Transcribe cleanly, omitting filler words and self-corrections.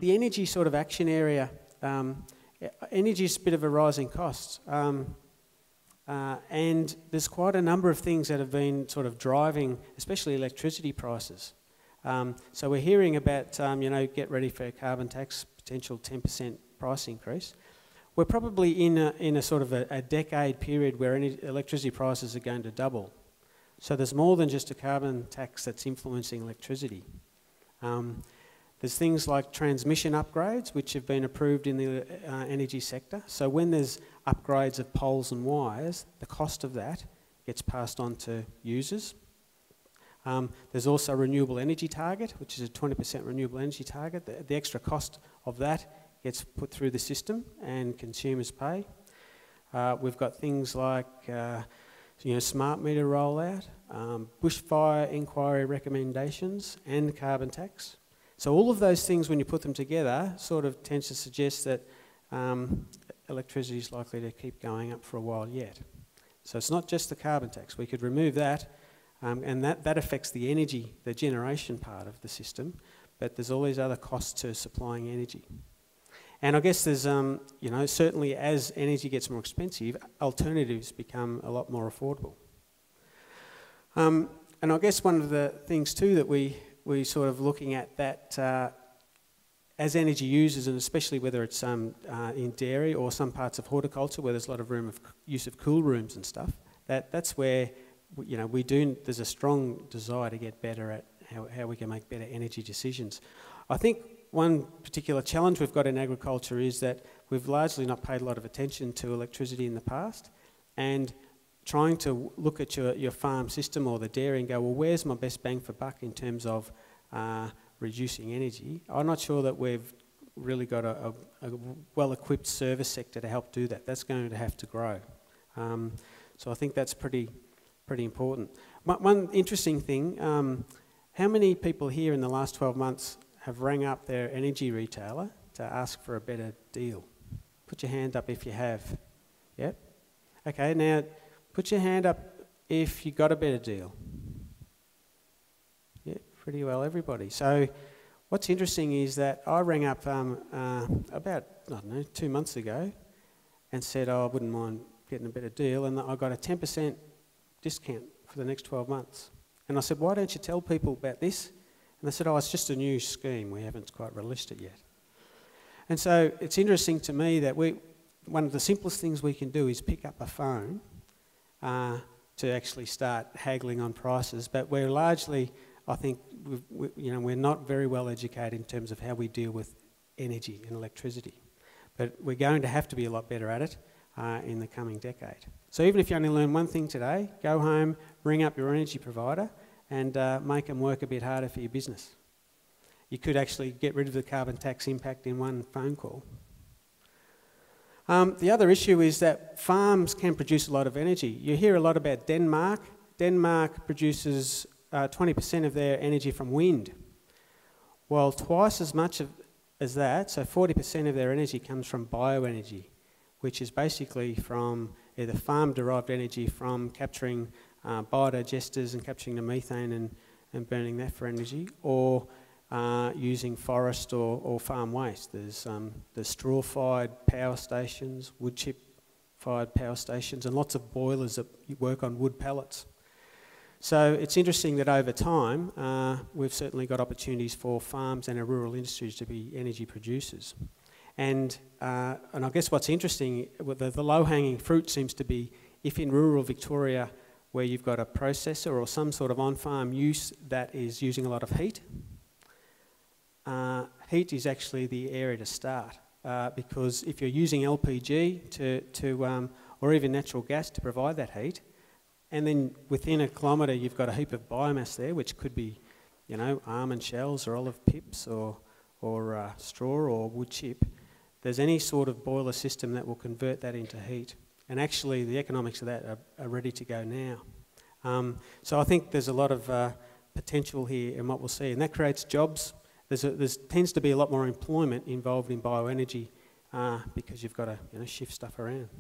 The energy sort of action area, energy is a bit of a rising cost. And there's quite a number of things that have been sort of driving, especially electricity prices. So we're hearing about, get ready for a carbon tax, potential 10% price increase. We're probably in a sort of a decade period where electricity prices are going to double. So there's more than just a carbon tax that's influencing electricity. There's things like transmission upgrades, which have been approved in the energy sector. So when there's upgrades of poles and wires, the cost of that gets passed on to users. There's also a renewable energy target, which is a 20% renewable energy target. The extra cost of that gets put through the system and consumers pay. We've got things like smart meter rollout, bushfire inquiry recommendations and carbon tax. So all of those things, when you put them together, sort of tends to suggest that electricity is likely to keep going up for a while yet. So it's not just the carbon tax. We could remove that, and that affects the energy, the generation part of the system, but there's all these other costs to supplying energy. And I guess there's, certainly as energy gets more expensive, alternatives become a lot more affordable. And I guess one of the things too that we sort of looking at that as energy users, and especially whether it's in dairy or some parts of horticulture where there's a lot of room of use of cool rooms and stuff, that's where there's a strong desire to get better at how we can make better energy decisions. I think one particular challenge we've got in agriculture is that we've largely not paid a lot of attention to electricity in the past, and trying to look at your farm system or the dairy and go, well, where's my best bang for buck in terms of reducing energy? I'm not sure that we've really got a well-equipped service sector to help do that. That's going to have to grow. So I think that's pretty important. One interesting thing, how many people here in the last 12 months have rang up their energy retailer to ask for a better deal? Put your hand up if you have. Yep. Okay, now put your hand up if you got a better deal. Yeah, pretty well everybody. So what's interesting is that I rang up about, 2 months ago and said, I wouldn't mind getting a better deal, and I got a 10% discount for the next 12 months. And I said, why don't you tell people about this? And they said, it's just a new scheme, we haven't quite released it yet. And so it's interesting to me that one of the simplest things we can do is pick up a phone to actually start haggling on prices, but we're largely, I think, we're not very well educated in terms of how we deal with energy and electricity. But we're going to have to be a lot better at it in the coming decade. So even if you only learn one thing today, go home, ring up your energy provider and make them work a bit harder for your business. You could actually get rid of the carbon tax impact in one phone call. The other issue is that farms can produce a lot of energy. You hear a lot about Denmark. Denmark produces 20% of their energy from wind. Well, twice as much as that, so 40% of their energy comes from bioenergy, which is basically from either farm-derived energy from capturing biodigesters and capturing the methane and burning that for energy, or using forest or farm waste. There's straw-fired power stations, wood chip-fired power stations, and lots of boilers that work on wood pellets. So it's interesting that over time, we've certainly got opportunities for farms and our rural industries to be energy producers. And I guess what's interesting, the low-hanging fruit seems to be if in rural Victoria, where you've got a processor or some sort of on-farm use that is using a lot of heat, heat is actually the area to start, because if you're using LPG or even natural gas to provide that heat, and then within a kilometre you've got a heap of biomass there, which could be, almond shells or olive pips or straw or wood chip, there's any sort of boiler system that will convert that into heat. And actually the economics of that are ready to go now. So I think there's a lot of potential here in what we'll see, and that creates jobs. There tends to be a lot more employment involved in bioenergy because you've got to shift stuff around.